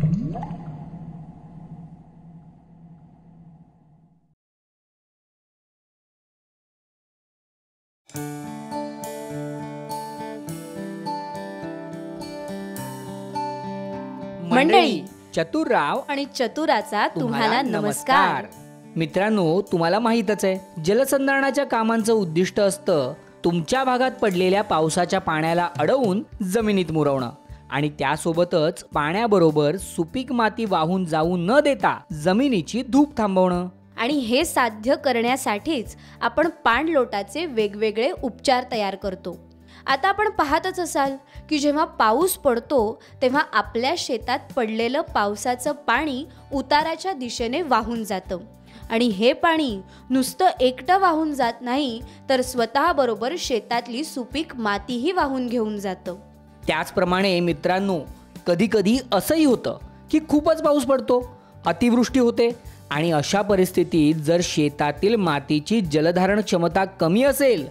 मंडळी, चतुरराव आणि चतुराचा तुम्हाला नमस्कार. मित्रांनो, तुम्हाला माहीतच आहे, जलसंधारणाच्या कामांचं उद्दिष्ट असतं तुमच्या भागात पडलेल्या पावसाच्या पाण्याला अडवून जमिनीत मुरवणं आणि त्यासोबतच पाण्याबरोबर सुपीक माती वाहून जाऊ न देता जमिनीची धूप थांबवणं. आणि हे साध्य करण्यासाठीच आपण पाणलोटाचे वेगवेगळे उपचार तयार करतो. आता आपण पाहतच असाल की जेव्हा पाऊस पडतो तेव्हा आपल्या शेतात पडलेलं पावसाचं पाणी उताराच्या दिशेने वाहून जातं आणि हे पाणी नुसतं एकटं वाहून जात नाही तर स्वतःबरोबर शेतातली सुपीक मातीही वाहून घेऊन जातं. त्याचप्रमाणे मित्रांनो, कधी कधी असंही होतं की खूपच पाऊस पडतो, अतिवृष्टी होते आणि अशा परिस्थितीत जर शेतातील मातीची जलधारण क्षमता कमी असेल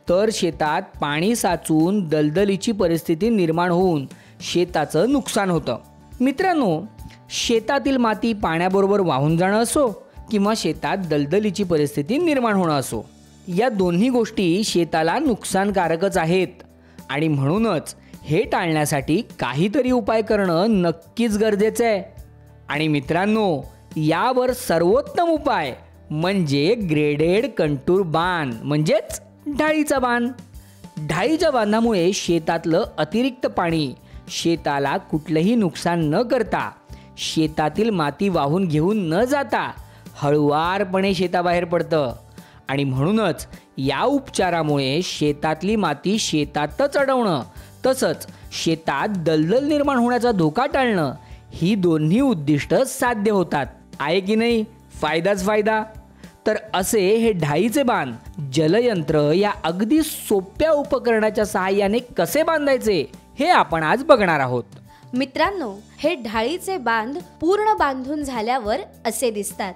तर शेतात पाणी साचून दलदलीची परिस्थिती निर्माण होऊन शेताचं नुकसान होतं. मित्रांनो, शेतातील माती पाण्याबरोबर वाहून जाणं असो किंवा शेतात दलदलीची परिस्थिती निर्माण होणं असो, या दोन्ही गोष्टी शेताला नुकसानकारकच आहेत आणि म्हणूनच हे टाळण्यासाठी काहीतरी उपाय करणं नक्कीच गरजेचं आहे. आणि मित्रांनो, यावर सर्वोत्तम उपाय म्हणजे ग्रेडेड कंटूर बांध, म्हणजेच ढाळीचा बांध. ढाळीच्या बांधामुळे शेतातलं अतिरिक्त पाणी शेताला कुठलंही नुकसान न करता, शेतातील माती वाहून घेऊन न जाता हळुवारपणे शेताबाहेर पडतं आणि म्हणूनच या उपचारामुळे शेतातली माती शेतातच अडवणं तसंच शेतात दलदल निर्माण होण्याचा धोका टाळणं ही दोन्ही उद्दिष्ट साध्य होतात. आहे की नाही? फायदाच फायदा. तर असे हे ढाळीचे बांध जलयंत्र या अगदी सोप्या उपकरणाच्या सहाय्याने कसे बांधायचे हे आपण आज बघणार आहोत. मित्रांनो, हे ढाळीचे बांध पूर्ण बांधून झाल्यावर असे दिसतात.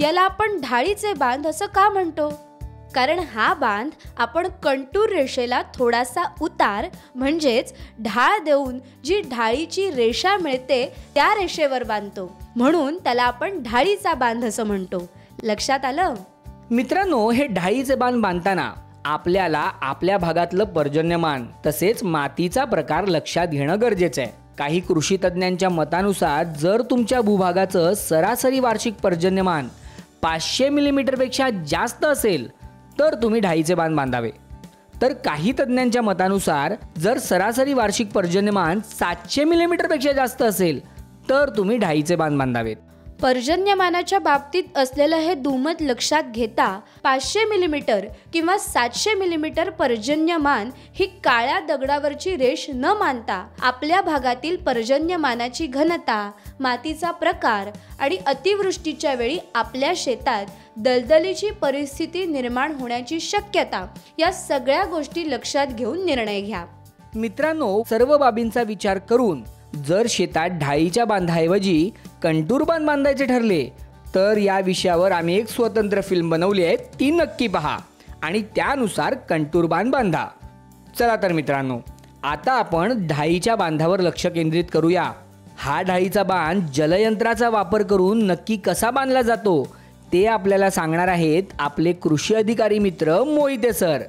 याला आपण ढाळीचे बांध असं का म्हणतो? कारण हा बांध आपण कंटूर रेषेला थोडासा उतार म्हणजेच ढाळ देऊन जी ढाळीची रेषा मिळते त्या रेषेवर बांधतो, म्हणून त्याला आपण ढाळीचा बांध असं म्हणतो. लक्षात आलं? मित्रांनो, हे ढाळीचे बांध बांधताना आपल्याला आपल्या भागातलं पर्जन्यमान तसेच मातीचा प्रकार लक्षात घेणं गरजेचं आहे. काही कृषी तज्ज्ञांच्या मतानुसार जर तुमच्या भूभागाचं सरासरी वार्षिक पर्जन्यमान 500 मिलीमीटरपेक्षा जास्त असेल तर तुम्ही ढाळीचे बांध बांधावे. तर काही तज्ज्ञांच्या मतानुसार जर सरासरी वार्षिक पर्जन्यमान 700 मिलीमीटरपेक्षा जास्त असेल तर तुम्ही ढाळीचे बांध बांधावेत. पर्जन्यमानाच्या बाबतीत असलेलं हे दुमत लक्षात घेता 500 मिलीमीटर किंवा 700 मिलीमीटर पर्जन्यमान ही काळ्या दगडावरची रेष न मानता आपल्या भागातील पर्जन्यमानाची घनता, मातीचा प्रकार आणि अतिवृष्टीच्या वेळी आपल्या शेतात दलदलीची परिस्थिती निर्माण होण्याची शक्यता या सगळ्या गोष्टी लक्षात घेऊन निर्णय घ्या. मित्रांनो, सर्व बाबींचा विचार करून जर शेतात ढाळीच्या बांधाऐवजी कंटूर बांध बांधायचे ठरले तर या विषयावर आम्ही एक स्वतंत्र फिल्म बनवली आहे, ती नक्की पहा आणि त्यानुसार कंटूर बांध बांधा. चला तर मित्रांनो, आता आपण ढाळीच्या बांधावर लक्ष केंद्रित करूया. हा ढाळीचा बांध जलयंत्राचा वापर करून नक्की कसा बांधला जातो ते आपल्याला सांगणार आहेत आपले कृषी अधिकारी मित्र मोहिते सर.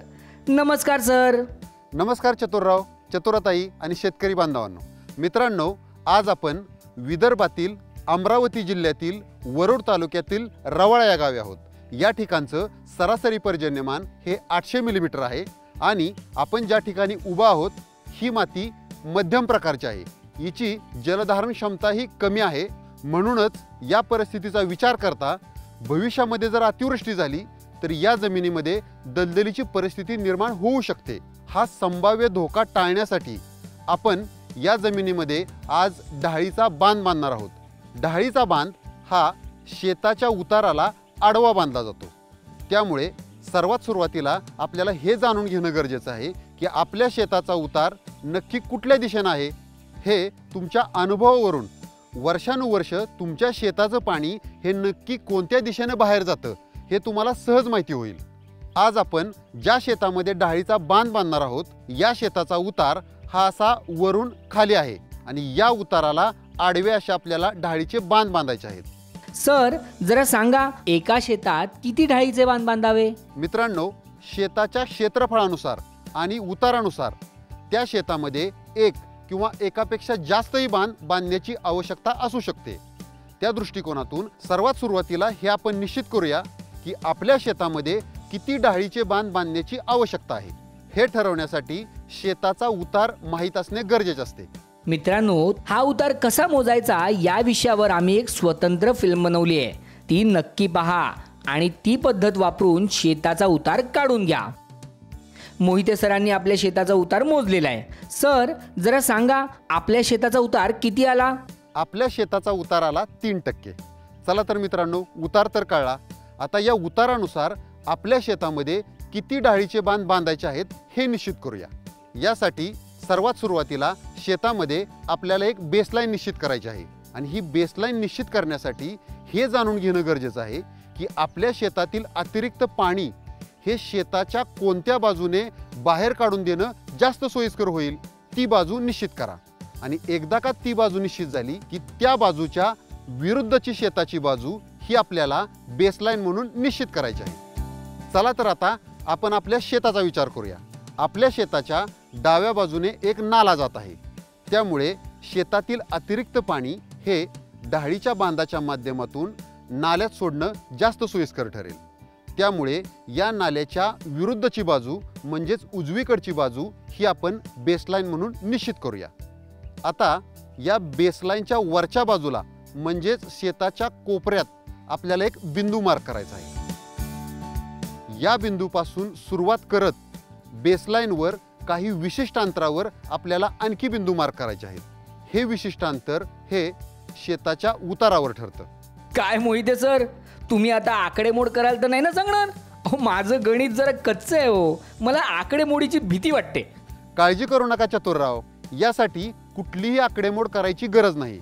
नमस्कार सर. नमस्कार चतुरराव, चतुराताई आणि शेतकरी बांधवांनो. मित्रांनो, आज आपण विदर्भातील अमरावती जिल्ह्यातील वरुड तालुक्यातील रवाळा या गावी आहोत. या ठिकाणचं सरासरी पर्जन्यमान हे 800 मिलीमीटर आहे आणि आपण ज्या ठिकाणी उभा आहोत ही माती मध्यम प्रकारची आहे. हिची जलधारण क्षमता ही कमी आहे. म्हणूनच या परिस्थितीचा विचार करता भविष्यामध्ये जर अतिवृष्टी झाली तर या जमिनीमध्ये दलदलीची परिस्थिती निर्माण होऊ शकते. हा संभाव्य धोका टाळण्यासाठी आपण या जमिनीमध्ये आज ढाळीचा बांध बांधणार आहोत. ढाळीचा बांध हा शेताच्या उताराला आडवा बांधला जातो. त्यामुळे सर्वात सुरुवातीला आपल्याला हे जाणून घेणं गरजेचं आहे की आपल्या शेताचा उतार नक्की कुठल्या दिशेनं आहे. हे तुमच्या अनुभवावरून वर्षानुवर्ष तुमच्या शेताचं पाणी हे नक्की कोणत्या दिशेने बाहेर जातं हे तुम्हाला सहज माहिती होईल. आज आपण ज्या शेतामध्ये ढाळीचा बांध बांधणार आहोत या शेताचा उतार हा असा वरून खाली आहे आणि या उताराला आडवे असे आपल्याला ढाळीचे बांध बांधायचे आहेत। सर जरा सांगा, एका शेतात किती ढाळीचे बांध बांधावे? मित्रांनो, शेताच्या क्षेत्रफळानुसार आणि उतारानुसार त्या शेतामध्ये एक किंवा एकापेक्षा जास्तही बांध बांधण्याची आवश्यकता असू शकते। त्या दृष्टिकोनातून सर्वात सुरुवातीला हे आपण निश्चित करूया की आपल्या शेतामध्ये किती ढाळीचे बांध बांधण्याची आवश्यकता आहे। हे ठरवण्यासाठी शेताचा उतार माहीत असणे गरजेचे असते। मित्रांनो, हा उतार कसा मोजायचा या विषयावर आम्ही एक स्वतंत्र फिल्म बनवली आहे, ती नक्की पहा आणि ती पद्धत वापरून शेताचा उतार काढून घ्या। मोहिते सरांनी आपल्या शेताचा उतार मोजलेला आहे। सर जरा सांगा, आपल्या शेताचा उतार किती आला? आपल्या शेताचा उतार आला 3%। चला तर मित्रांनो, उतार तर कळला। आता या उतारानुसार आपल्या शेतामध्ये किती ढाळीचे बांध बांधायचे आहेत हे निश्चित करूया। यासाठी सर्वात सुरुवातीला शेतामध्ये आपल्याला एक बेसलाईन निश्चित करायची आहे आणि ही बेसलाईन निश्चित करण्यासाठी हे जाणून घेणं गरजेचं आहे की आपल्या शेतातील अतिरिक्त पाणी हे शेताच्या कोणत्या बाजूने बाहेर काढून देणं जास्त सोयीस्कर होईल, ती बाजू निश्चित करा। आणि एकदा का ती बाजू निश्चित झाली की त्या बाजूच्या विरुद्धची शेताची बाजू ही आपल्याला बेसलाईन म्हणून निश्चित करायची आहे। चला तर आता आपण आपल्या शेताचा विचार करूया। आपल्या शेताच्या डाव्या बाजूने एक नाला जात आहे, त्यामुळे शेतातील अतिरिक्त पाणी हे ढाळीच्या बांधाच्या माध्यमातून नाल्यात सोडणं जास्त सोयीस्कर ठरेल। त्यामुळे या नाल्याच्या विरुद्धची बाजू म्हणजेच उजवीकडची बाजू ही आपण बेसलाईन म्हणून निश्चित करूया। आता या बेसलाईनच्या वरच्या बाजूला म्हणजेच शेताच्या कोपऱ्यात आपल्याला एक बिंदू मार्क करायचा आहे। या बिंदूपासून सुरुवात करत बेसलाईनवर काही विशिष्ट अंतरावर आपल्याला आणखी बिंदू मार्क करायचे आहेत। हे विशिष्ट अंतर हे शेताच्या उतारावर ठरतं। काय मोहिते सर, तुम्ही आता आकडेमोड कराल तर नाही ना सांगणार? अहो, माझं गणित जरा कच्चं आहे हो, मला आकडेमोडीची भीती वाटते। काळजी करू नका चतुरराव, यासाठी कुठलीही आकडेमोड करायची गरज नाही।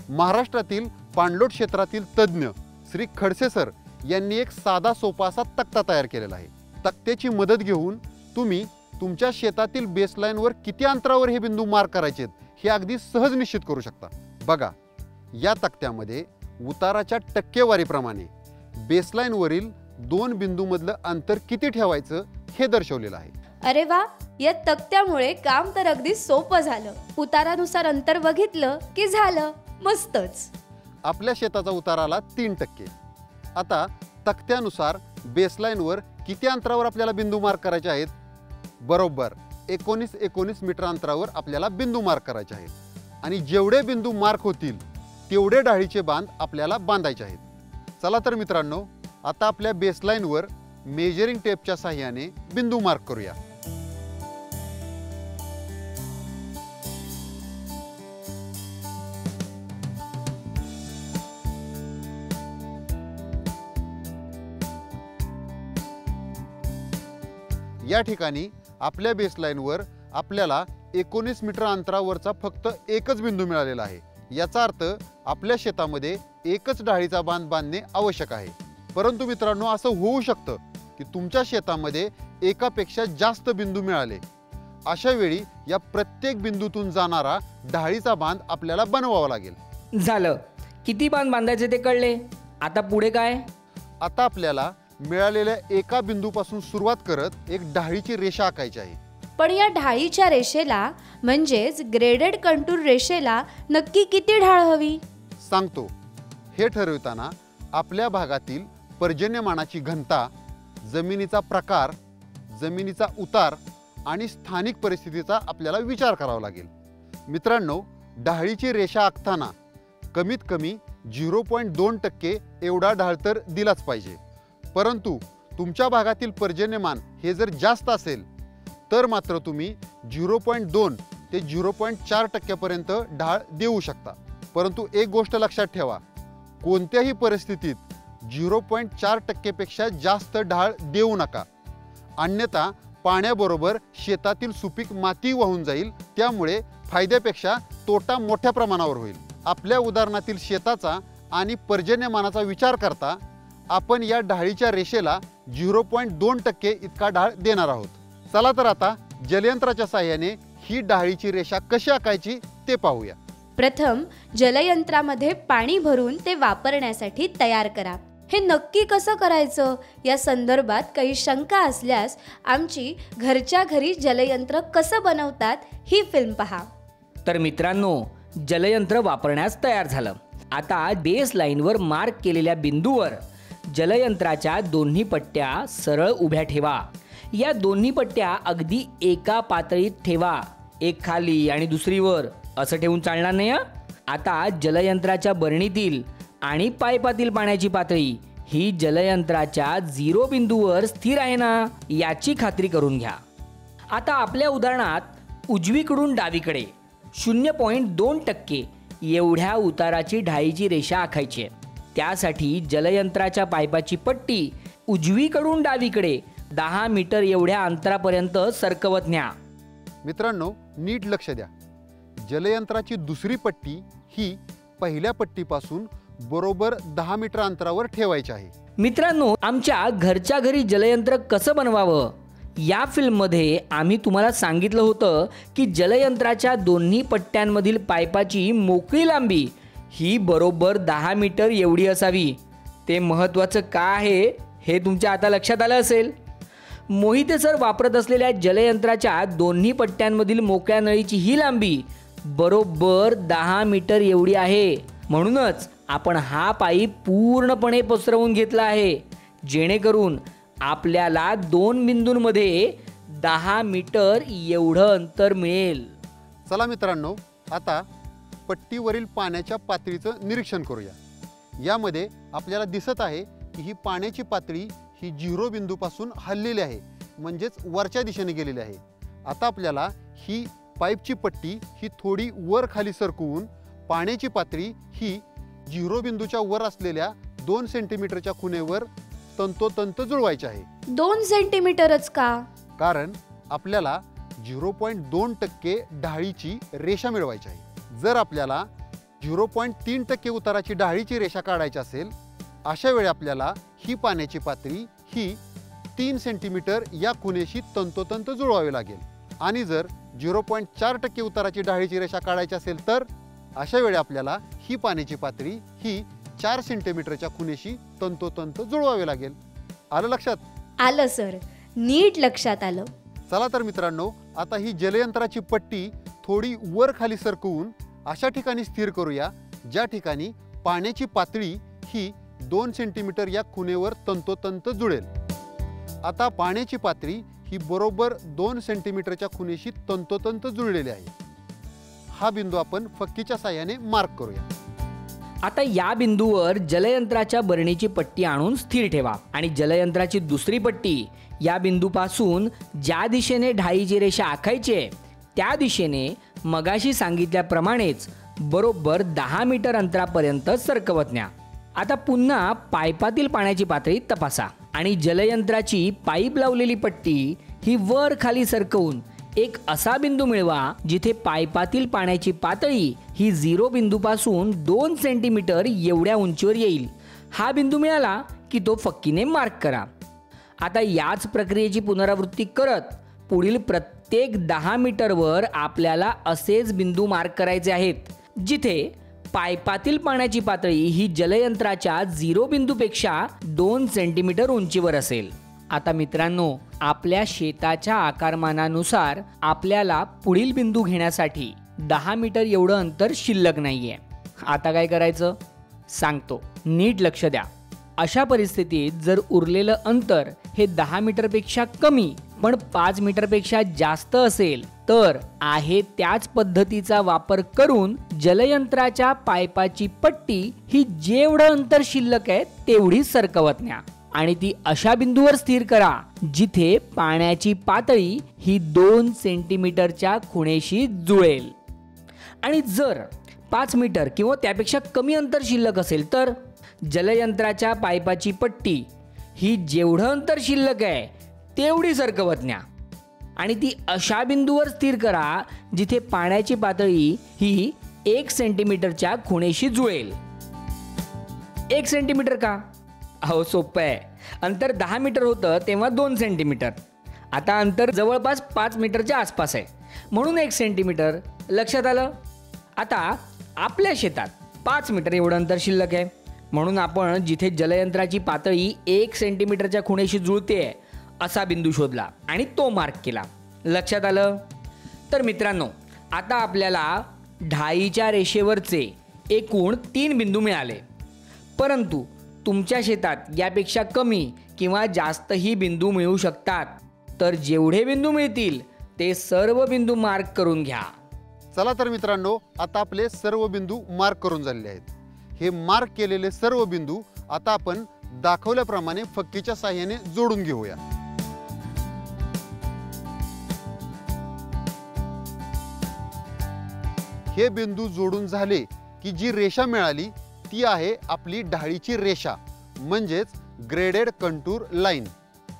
महाराष्ट्रातील पाणलोट क्षेत्रातील तज्ज्ञ श्री खडसे सर यांनी एक साधा सोपा असा तक्ता तयार केलेला आहे। तक्त्याची मदत घेऊन तुम्ही तुमच्या शेतातील बेसलाईनवर किती अंतरावर हे बिंदू मार्क करायचे हे अगदी सहज निश्चित करू शकता। बघा, या तक्त्यामध्ये उताराच्या टक्केवारीप्रमाणे बेसलाईनवरील 2 बिंदूमधलं अंतर किती ठेवायचं हे दर्शवलेलं आहे। अरे वा, या तक्त्यामुळे काम तर अगदी सोपं झालं। उतारानुसार अंतर बघितलं की झालं, मस्तच। आपल्या शेताचा उतार आला 3%। आता तक्त्यानुसार बेसलाईनवर किती अंतरावर आपल्याला बिंदू मार्क करायचे आहेत? बरोबर 19 मीटर अंतरावर आपल्याला बिंदू मार्क करायचे आहेत आणि जेवढे बिंदू मार्क होतील तेवढे ढाळीचे बांध आपल्याला बांधायचे आहेत। चला तर मित्रांनो, आता आपल्या बेसलाईनवर मेजरिंग टेपच्या साहाय्याने बिंदू मार्क करूया। या ठिकाणी आपल्या बेसलाईनवर आपल्याला 19 मीटर अंतरावरचा फक्त एकच बिंदू मिळालेला आहे। याचा अर्थ आपल्या शेतामध्ये एकच ढाळीचा बांध बांधणे आवश्यक आहे। परंतु मित्रांनो, असं होऊ शकतं की तुमच्या शेतामध्ये एकापेक्षा जास्त बिंदू मिळाले। अशा वेळी या प्रत्येक बिंदूतून जाणारा ढाळीचा बांध आपल्याला बनवावा लागेल। झालं, किती बांध बांधायचे ते कळले। आता पुढे काय? आता आपल्याला मिळालेल्या एका बिंदूपासून सुरुवात करत एक ढाळीची रेषा आखायची आहे। पण या ढाळीच्या रेषेला म्हणजेच ग्रेडेड कंटूर रेषेला नक्की किती ढाळ हवी? सांगतो। हे ठरवताना आपल्या भागातील पर्जन्यमानाची घनता, जमिनीचा प्रकार, जमिनीचा उतार आणि स्थानिक परिस्थितीचा आपल्याला विचार करावा लागेल। मित्रांनो, ढाळीची रेषा आखताना कमीत कमी 0.2% एवढा ढाळ तर दिलाच पाहिजे। परंतु तुमच्या भागातील पर्जन्यमान हे जर जास्त असेल तर मात्र तुम्ही 0.2 ते 0.4% पर्यंत ढाळ देऊ शकता। परंतु एक गोष्ट लक्षात ठेवा, कोणत्याही परिस्थितीत 0.4% पेक्षा जास्त ढाळ देऊ नका, अन्यथा पाण्याबरोबर शेतातील सुपीक माती वाहून जाईल, त्यामुळे फायद्यापेक्षा तोटा मोठ्या प्रमाणावर होईल। आपल्या उदाहरणातील शेताचा आणि पर्जन्यमानाचा विचार करता आपण या ढाळीच्या रेषेला 0.2% इतका ढाळ देणार आहोत। चला तर आता जलयंत्राच्या साहाय्याने ही डाळीची रेषा कशी आखायची ते पाहूया. प्रथम जलयंत्रामध्ये पाणी भरून ते वापरण्यासाठी तयार करा. हे नक्की कसं करायचं या संदर्भात काही शंका असल्यास आमची घरच्या घरी जलयंत्र कसं बनवतात ही फिल्म पहा. तर मित्रांनो, जलयंत्र वापरण्यास तयार झालं. आता बेस लाईनवर मार्क केलेल्या बिंदूवर जलयंत्राच्या दोन्ही पट्ट्या सरळ उभ्या ठेवा. या दोन्ही पट्ट्या अगदी एका पातळीत ठेवा. एक खाली आणि दुसरी वर असं ठेवून चालणार नाही. आता जलयंत्राच्या बरणीतील आणि पाईपातील पाण्याची पातळी ही जलयंत्राच्या 0 बिंदूवर स्थिर आहे ना याची खात्री करून घ्या. आता आपल्या उदाहरणात उजवीकडून डावीकडे 0.2% एवढ्या उताराची ढाळीची रेषा आखायची आहे. त्यासाठी जलयंत्राच्या पाईपाची पट्टी उजवीकडून डावीकडे 10 मीटर एवढ्या अंतरापर्यंत सरकवत न्या. मित्रांनो, नीट लक्ष द्या. जलयंत्राची दुसरी पट्टी ही पहिल्या पट्टीपासून बरोबर 10 मीटर अंतरावर ठेवायची आहे. मित्रांनो, आमच्या घरच्या घरी जलयंत्र कसं बनवावं या फिल्ममध्ये आम्ही तुम्हाला सांगितलं होतं की जलयंत्राच्या दोन्ही पट्ट्यांमधील पाईपाची मोकळी लांबी ही बरोबर 10 मीटर एवढी असावी. ते महत्त्वाचं का आहे हे तुमच्या आता लक्षात आलं असेल. मोहिते सर वापरत असलेल्या जलयंत्राच्या दोन्ही पट्ट्यांमधील मोकळ्या नळीची ही लांबी बरोबर 10 मीटर एवढी आहे. म्हणूनच आपण हा पाईप पूर्णपणे पसरवून घेतला आहे, जेणेकरून आपल्याला 2 बिंदूंमध्ये 10 मीटर एवढं अंतर मिळेल. चला मित्रांनो, आता पट्टीवरील पाण्याच्या पातळीचं निरीक्षण करूया. यामध्ये आपल्याला दिसत आहे की ही पाण्याची पातळी ही 0 बिंदूपासून हललेली आहे, म्हणजेच वरच्या दिशेने गेलेली आहे. आता आपल्याला ही पाईपची पट्टी ही थोडी वर खाली सरकवून पाण्याची पातळी ही 0 बिंदूच्या वर असलेल्या 2 सेंटीमीटरच्या खुणेवर तंतोतंत जुळवायची आहे. 2 सेंटीमीटरच का? कारण आपल्याला 0.2% ढाळीची रेषा मिळवायची आहे. जर आपल्याला 0.3% उताराची ढाळीची रेषा काढायची असेल, अशा वेळी आपल्याला ही पाण्याची पातळी ही 3 सेंटीमीटर या खुणेशी तंतोतंत जुळवावी लागेल. आणि जर 0.4% उताराची ढाळीची रेषा काढायची असेल तर अशा वेळी आपल्याला ही पाण्याची पातळी ही 4 सेंटीमीटरच्या खुणेशी तंतोतंत जुळवावी लागेल. आलं लक्षात? आलं सर, नीट लक्षात आलं. चला तर मित्रांनो, आता ही जलयंत्राची पट्टी थोडी वर खाली सरकवून अशा ठिकाणी स्थिर करूया ज्या ठिकाणी पाण्याची पातळी ही 2 सेंटीमीटर या खुणेवर तंतोतंत जुळेल. आता पाण्याची पातळी ही बरोबर 2 सेंटीमीटरच्या खुणेशी तंतोतंत जुळलेली आहे. हा बिंदू आपण फक्कीच्या साहाय्याने मार्क करूया. आता या बिंदूवर जलयंत्राच्या बरणीची पट्टी आणून स्थिर ठेवा आणि जलयंत्राची दुसरी पट्टी या बिंदूपासून ज्या दिशेने ढाळीची रेषा आखायची आहे त्या दिशेने मगाशी सांगितल्याप्रमाणेच बरोबर 10 मीटर अंतरापर्यंत सरकवत न्या. आता पुन्हा पाईपातील पाण्याची पातळी तपासा आणि जलयंत्राची पाईप लावलेली पट्टी ही वर खाली सरकवून एक असा बिंदू मिळवा जिथे पाईपातील पाण्याची पातळी ही 0 बिंदूपासून 2 सेंटीमीटर एवढ्या उंचीवर येईल. हा बिंदू मिळाला की तो फक्कीने मार्क करा. आता याच प्रक्रियेची पुनरावृत्ती करत पुढील प्रत्येक 10 मीटरवर आपल्याला असेच बिंदू मार्क करायचे आहेत जिथे पाईपातील पाण्याची पातळी ही जलयंत्राच्या 0 बिंदूपेक्षा 2 सेंटीमीटर उंचीवर असेल. आता मित्रांनो, आपल्या शेताच्या आकारमानानुसार आपल्याला पुढील बिंदू घेण्यासाठी 10 मीटर एवढं अंतर शिल्लक नाहीये. आता काय करायचं सांगतो, नीट लक्ष द्या. अशा परिस्थितीत जर उरलेलं अंतर हे 10 मीटरपेक्षा कमी पण 5 मीटरपेक्षा जास्त असेल तर आहे त्याच पद्धतीचा वापर करून जलयंत्राच्या पाईपाची पट्टी ही जेवढं अंतर शिल्लक आहे तेवढी सरकवत न्या आणि ती अशा बिंदूवर स्थिर करा जिथे पाण्याची पातळी ही 2 सेंटीमीटरच्या खुणेशी जुळेल. आणि जर 5 मीटर किंवा त्यापेक्षा कमी अंतर शिल्लक असेल तर जलयंत्राच्या पाईपाची पट्टी ही जेवढं अंतर शिल्लक आहे तेवढी सरकवत न्या आणि ती अशा बिंदूवर स्थिर करा जिथे पाण्याची पातळी ही 1 सेंटीमीटरच्या खुणेशी जुळेल. 1 सेंटीमीटर का? अहो सोपं आहे. अंतर 10 मीटर होतं तेव्हा 2 सेंटीमीटर. आता अंतर जवळपास 5 मीटरच्या आसपास आहे. म्हणून 1 सेंटीमीटर. लक्षात आलं? आता आपल्या शेतात 5 मीटर एवढं अंतर शिल्लक आहे, म्हणून आपण जिथे जलयंत्राची पातळी 1 सेंटीमीटरच्या खुणेशी जुळते असा बिंदू शोधला आणि तो मार्क केला. लक्षात आलं? तर मित्रांनो, आता आपल्याला ढाईच्या रेषेवरचे एकूण 3 बिंदू मिळाले. परंतु तुमच्या शेतात यापेक्षा कमी किंवा जास्तही बिंदू मिळू शकतात. तर जेवढे बिंदू मिळतील ते सर्व बिंदू मार्क करून घ्या. चला तर मित्रांनो, आता आपले सर्व बिंदू मार्क करून झालेले आहेत. हे मार्क केलेले सर्व बिंदू आता आपण दाखवल्याप्रमाणे फक्कीच्या साहाय्याने जोडून घेऊया. हे बिंदू जोडून झाले की जी रेषा मिळाली ती आहे आपली ढाळीची रेषा, म्हणजेच ग्रेडेड कंटूर लाईन.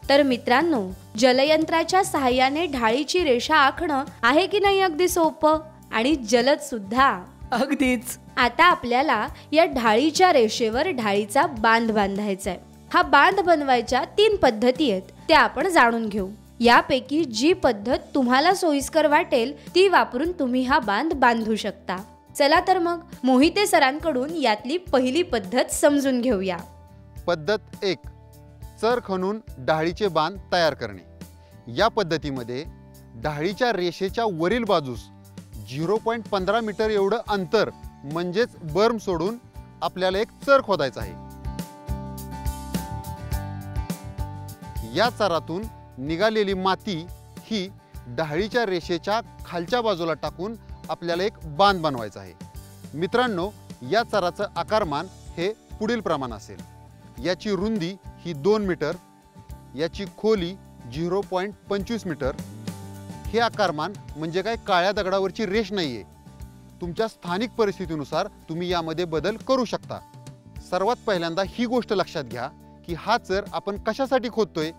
तर मित्रांनो, जलयंत्राच्या सहाय्याने ढाळीची रेषा आखणं आहे की नाही अगदी सोपं आणि जलद सुद्धा. अगदीच. आता आपल्याला या ढाळीच्या रेषेवर ढाळीचा बांध बांधायचा आहे. हा बांध बनवायच्या 3 पद्धती आहेत, त्या आपण जाणून घेऊ. यापैकी जी पद्धत तुम्हाला सोयीस्कर वाटेल ती वापरून तुम्ही हा बांध बांधू शकता. चला तर मग मोहिते सरांकडून यातली पहिली पद्धत समजून घेऊया. पद्धत 1, चर खणून ढाळीचे बांध तयार करणे. या पद्धतीमध्ये ढाळीच्या रेषेच्या वरील बाजूस 0.15 मीटर एवढं अंतर म्हणजेच बर्म सोडून आपल्याला एक चर खोदायचा आहे. या चरातून निघालेली माती ही ढाळीच्या रेषेच्या खालच्या बाजूला टाकून आपल्याला एक बांध बनवायचा आहे. मित्रांनो, या चराचं आकारमान हे पुढील प्रमाण असेल. याची रुंदी ही 2 मीटर, याची खोली 0.25 मीटर. हे आकारमान म्हणजे काय काळ्या दगडावरची रेष नाहीये. तुमच्या स्थानिक परिस्थितीनुसार तुम्ही यामध्ये बदल करू शकता. सर्वात पहिल्यांदा ही गोष्ट लक्षात घ्या की हा चर आपण कशासाठी खोदतोय,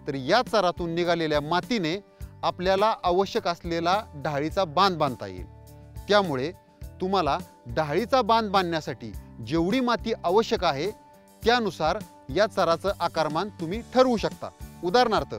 तर या चरातून निघालेल्या मातीने आपल्याला आवश्यक असलेला ढाळीचा बांध बांधता येईल. त्यामुळे तुम्हाला ढाळीचा बांध बांधण्यासाठी जेवढी माती आवश्यक आहे त्यानुसार या चराचं आकारमान तुम्ही ठरवू शकता. उदाहरणार्थ,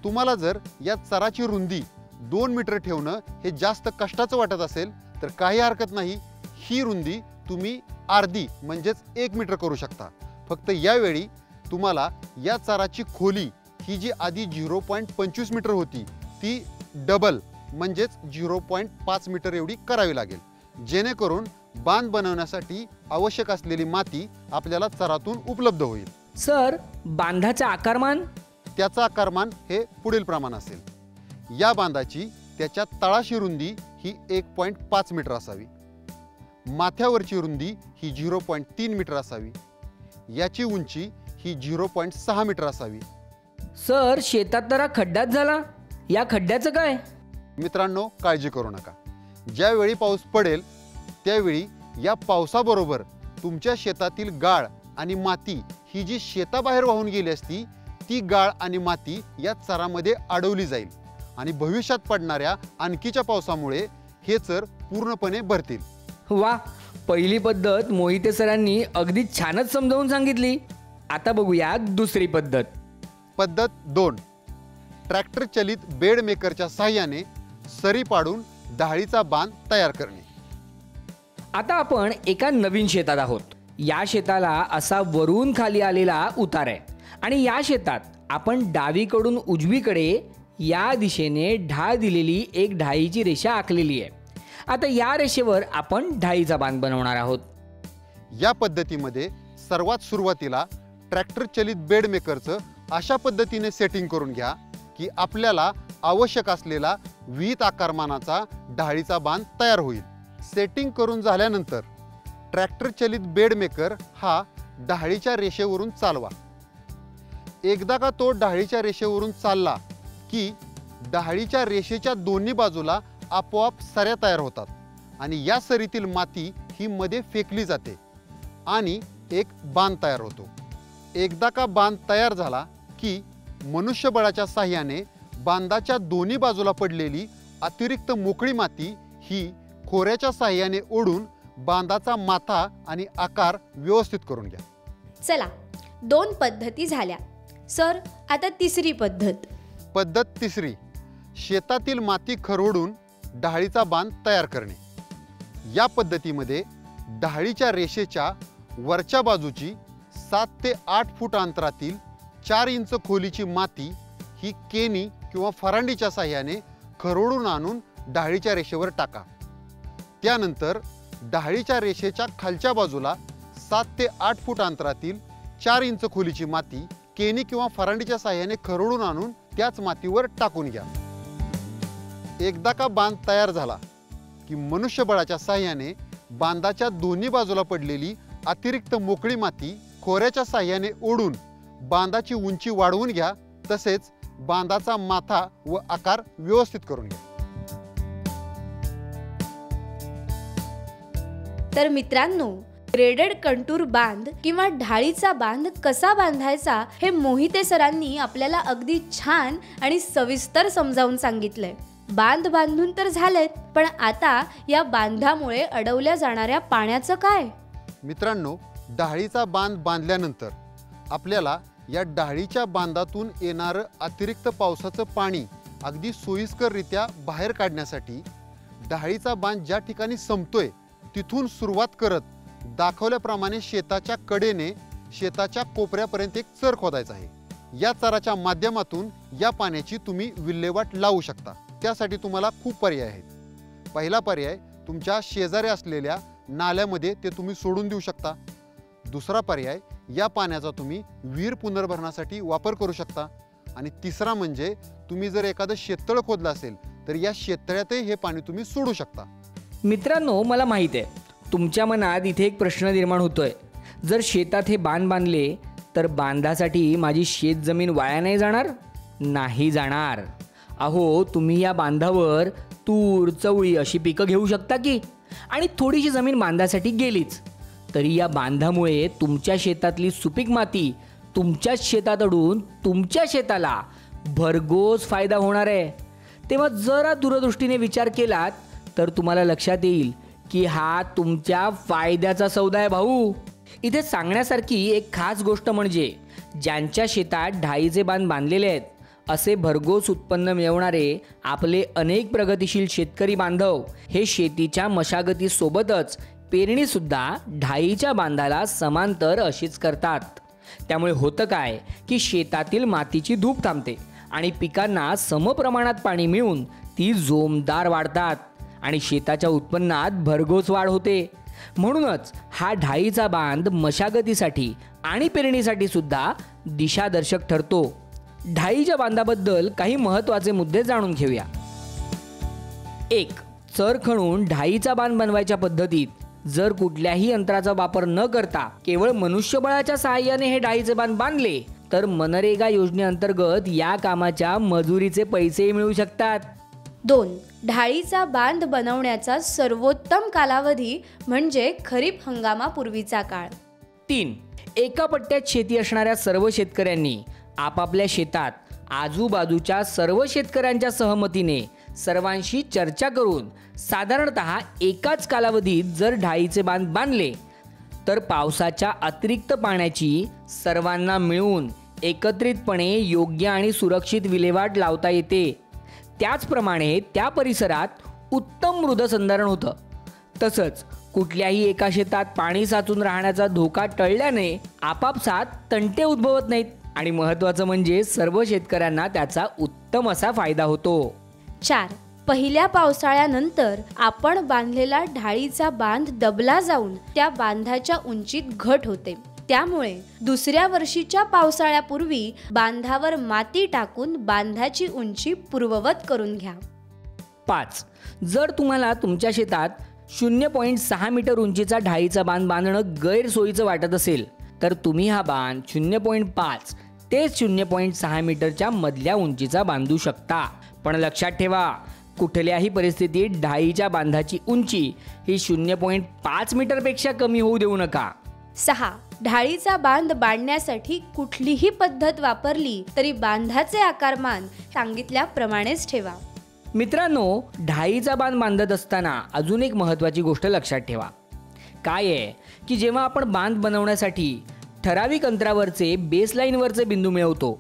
तुम्हाला जर या चराची रुंदी 2 मीटर ठेवणं हे जास्त कष्टाचं वाटत असेल तर काही हरकत नाही. ही रुंदी तुम्ही अर्धी म्हणजेच 1 मीटर करू शकता. फक्त यावेळी तुम्हाला या चराची खोली ही जी आधी 0.25 मीटर होती ती डबल म्हणजेच 0.5 मीटर एवढी करावी लागेल, जेणेकरून बांध बनवण्यासाठी आवश्यक असलेली माती आपल्याला चरातून उपलब्ध होईल. सर, बांधाचा आकारमान? त्याचा आकारमान हे पुढील प्रमाण असेल. या बांधाची त्याच्या तळाशी रुंदी ही 1.5 मीटर असावी. माथ्यावरची रुंदी ही 0.3 मीटर असावी. याची उंची ही 0.6 मीटर असावी. सर, शेतात तर हा खड्डाच झाला. या खड्ड्याचं काय? मित्रांनो, काळजी करू नका. ज्यावेळी पाऊस पडेल त्यावेळी या पावसाबरोबर तुमच्या शेतातील गाळ आणि माती ही जी शेताबाहेर वाहून गेली असती ती गाळ आणि माती या चरामध्ये अडवली जाईल आणि भविष्यात पडणाऱ्या आणखीच्या पावसामुळे हे चर पूर्णपणे भरतील. वा, पहिली पद्धत मोहिते सरांनी अगदी छानच समजावून सांगितली. आता बघूया दुसरी पद्धत. पद्धत 2, ट्रॅक्टर चलित बेड मेकरच्या साहाय्याने सरी पाडून ढाळीचा बांध तयार करणे. आता आपण एका नवीन शेतात आहोत. या शेताला असा वरून खाली आलेला उतार आहे आणि या शेतात आपण डावीकडून उजवीकडे या दिशेने ढाळ दिलेली एक ढाळीची रेषा आखलेली आहे. आता या रेषेवर आपण ढाळीचा बांध बनवणार आहोत. या पद्धतीमध्ये सर्वात सुरुवातीला ट्रॅक्टर चलित बेड मेकरचं अशा पद्धतीने सेटिंग करून घ्या की आपल्याला आवश्यक असलेला विहित आकारमानाचा ढाळीचा बांध तयार होईल. सेटिंग करून झाल्यानंतर ट्रॅक्टर चलित बेड मेकर हा ढाळीच्या रेषेवरून चालवा. एकदा का तो ढाळीच्या रेषेवरून चालला की ढाळीच्या रेषेच्या दोन्ही बाजूला आपोआप सऱ्या तयार होतात आणि या सरीतील माती ही मध्ये फेकली जाते आणि एक बांध तयार होतो. एकदा का बांध तयार झाला की मनुष्यबळाच्या साहाय्याने बांधाच्या दोन्ही बाजूला पडलेली अतिरिक्त मोकळी माती ही खोऱ्याच्या साहाय्याने ओढून बांधाचा माथा आणि आकार व्यवस्थित करून घ्या. चला, 2 पद्धती झाल्या. सर, आता तिसरी पद्धत. पद्धत 3, शेतातील माती खरवडून ढाळीचा बांध तयार करणे. या पद्धतीमध्ये ढाळीच्या रेषेच्या वरच्या बाजूची 7 ते 8 फूट अंतरातील 4 इंच खोलीची माती ही केनी किंवा फरांडीच्या साहाय्याने खरवडून आणून ढाळीच्या रेषेवर टाका. त्यानंतर ढाळीच्या रेषेच्या खालच्या बाजूला 7 ते 8 फूट अंतरातील 4 इंच खोलीची माती केनी किंवा फरांडीच्या साहाय्याने खरवडून आणून त्याच मातीवर टाकून घ्या. एकदा का बांध तयार झाला की मनुष्यबळाच्या साहाय्याने बांधाच्या दोन्ही बाजूला पडलेली अतिरिक्त मोकळी माती खोऱ्याच्या साहाय्याने ओढून बांधाची उंची वाढवून घ्या. तसेच बांधाचा माथा व आकार व्यवस्थित करून घ्या. तर मित्रांनो, ग्रेडेड कंटूर बांध किंवा ढाळीचा बांध कसा बांधायचा हे मोहिते सरांनी आपल्याला अगदी छान आणि सविस्तर समजावून सांगितलंय. बांध बांधून तर झालेत, पण आता या बांधामुळे अडवल्या जाणाऱ्या पाण्याचं काय? मित्रांनो, ढाळीचा बांध बांधल्यानंतर आपल्याला या ढाळीच्या बांधातून येणारं अतिरिक्त पावसाचं पाणी अगदी सोयीस्कररित्या बाहेर काढण्यासाठी ढाळीचा बांध ज्या ठिकाणी संपतोय तिथून सुरुवात करत दाखवल्याप्रमाणे शेताच्या कडेने शेताच्या कोपऱ्यापर्यंत एक चर खोदायचा आहे. या चराच्या माध्यमातून या पाण्याची तुम्ही विल्हेवाट लावू शकता. त्यासाठी तुम्हाला खूप पर्याय आहेत. पहिला पर्याय, तुमच्या शेजारी असलेल्या नाल्यामध्ये ते तुम्ही सोडून देऊ शकता. दुसरा पर्याय, या पाण्याचा तुम्ही विहीर पुनर्भरणासाठी वापर करू शकता. आणि तिसरा म्हणजे तुम्ही जर एखादं शेततळ खोदलं असेल तर या शेततळ्यातही हे पाणी तुम्ही सोडू शकता. मित्रांनो, मला माहिती आहे तुमच्या मनात इथे एक प्रश्न निर्माण होतोय. जर शेतात हे बांध बांधले तर बांधासाठी माझी शेतजमीन वाया नाही जाणार? नाही जाणार. अहो, तुम्ही या बांधावर तूर, चवळी अशी पिकं घेऊ शकता की. आणि थोडीशी जमीन बांधासाठी गेलीच तरी या बांधामुळे तुमच्या शेतातली सुपीक माती तुमच्याच शेतात अडून तुमच्या शेताला भरघोस फायदा होणार आहे. तेव्हा जरा दूरदृष्टीने विचार केलात तर तुम्हाला लक्षात येईल की हा तुमच्या फायद्याचा सौदा आहे भाऊ. इथे सांगण्यासारखी एक खास गोष्ट म्हणजे ज्यांच्या शेतात ढाळीचे बांध बांधलेले आहेत असे भरघोस उत्पन्न मिळवणारे आपले अनेक प्रगतिशील शेतकरी बांधव हे शेतीच्या मशागतीसोबतच पेरणीसुद्धा ढाळीच्या बांधाला समांतर अशीच करतात. त्यामुळे होतं काय की शेतातील मातीची धूप थांबते आणि पिकांना समप्रमाणात पाणी मिळून ती जोमदार वाढतात आणि शेताच्या उत्पन्नात भरघोस वाढ होते. म्हणूनच हा ढाळीचा बांध मशागतीसाठी आणि पेरणीसाठी सुद्धा दिशादर्शक ठरतो. ढाळीच्या बांधाबद्दल काही महत्त्वाचे मुद्दे जाणून घेऊया. 1. चर खणून ढाळीचा बांध बनवायच्या पद्धतीत जर कुठल्याही यंत्राचा वापर न करता केवळ मनुष्यबळाच्या सहाय्याने हे ढाळीचे बांध बांधले तर मनरेगा योजनेअंतर्गत या कामाच्या मजुरीचे पैसे मिळू शकतात. 2. ढाळीचा बांध बनवण्याचा सर्वोत्तम कालावधी म्हणजे खरीप हंगामापूर्वीचा काळ. 3. एका पट्ट्यात शेती असणाऱ्या सर्व शेतकऱ्यांनी आपापल्या शेतात आजूबाजूच्या सर्व शेतकऱ्यांच्या सहमतीने सर्वांशी चर्चा करून साधारणतः एकाच कालावधीत जर ढाळीचे बांध बांधले तर पावसाच्या अतिरिक्त पाण्याची सर्वांना मिळून एकत्रितपणे योग्य आणि सुरक्षित विल्हेवाट लावता येते. त्याचप्रमाणे त्या परिसरात उत्तम मृदसंधारण होतं. तसंच कुठल्याही एका शेतात पाणी साचून राहण्याचा धोका टळल्याने आपापसात तंटे उद्भवत नाहीत आणि महत्त्वाचं म्हणजे सर्व शेतकऱ्यांना त्याचा उत्तम असा फायदा होतो. 4. पहिल्या पावसाळ्यानंतर आपण बांधलेला ढाळीचा बांध दबला जाऊन त्या बांधाच्या उंचीत घट होते. त्यामुळे दुसऱ्या वर्षीच्या पावसाळ्यापूर्वी बांधावर माती टाकून बांधाची उंची पूर्ववत करून घ्या. 5. जर तुम्हाला तुमच्या शेतात 0.6 मीटर उंचीचा ढाळीचा बांध बांधणं गैरसोयीचं वाटत असेल तर तुम्ही हा बांध 0.5 ते 0.6 मीटरच्या मधल्या उंचीचा बांधू शकता. पण लक्षात ठेवा, कुठल्याही परिस्थितीत ढाळीच्या बांधाची उंची ही 0.5 मीटरपेक्षा कमी होऊ देऊ नका. 6. ढाळीचा बांध बांधण्यासाठी कुठलीही पद्धत वापरली तरी बांधाचे आकारमान सांगितल्याप्रमाणेच ठेवा. मित्रांनो, ढाळीचा बांध बांधत असताना अजून एक महत्त्वाची गोष्ट लक्षात ठेवा. काय आहे की जेव्हा आपण बांध बनवण्यासाठी ठराविक अंतरावरचे बेसलाईनवरचे बिंदू मिळवतो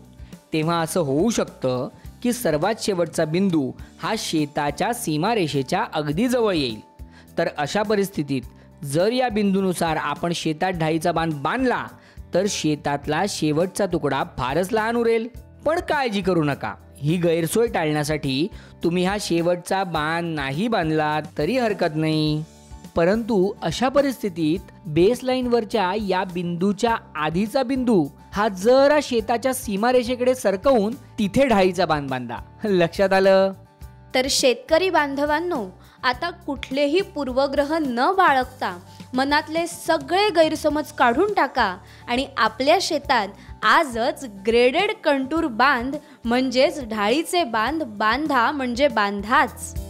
तेव्हा असं होऊ शकतं की सर्वात शेवटचा बिंदू हा शेताच्या सीमारेषेच्या अगदी जवळ येईल. तर अशा परिस्थितीत जर या बिंदूनुसार आपण शेतात ढाईचा बांध बांधला तर शेतातला शेवटचा तुकडा फारच लहान उरेल. पण काळजी करू नका, ही गैरसोय टाळण्यासाठी तुम्ही हा शेवटचा बांध नाही बांधला तरी हरकत नाही. परंतु अशा परिस्थितीत बेसलाईनवरच्या या बिंदूच्या आधीचा बिंदू हा जरा शेताच्या सीमारेषेकडे सरकवून तिथे ढाईचा बांध बांधा. लक्षात आलं? तर शेतकरी बांधवांनो, आता कुठलेही पूर्वग्रह न बाळगता मनातले सगळे गैरसमज काढून टाका आणि आपल्या शेतात आजच ग्रेडेड कंटूर बांध म्हणजेच ढाळीचे बांध बांधा, म्हणजे बांधाच.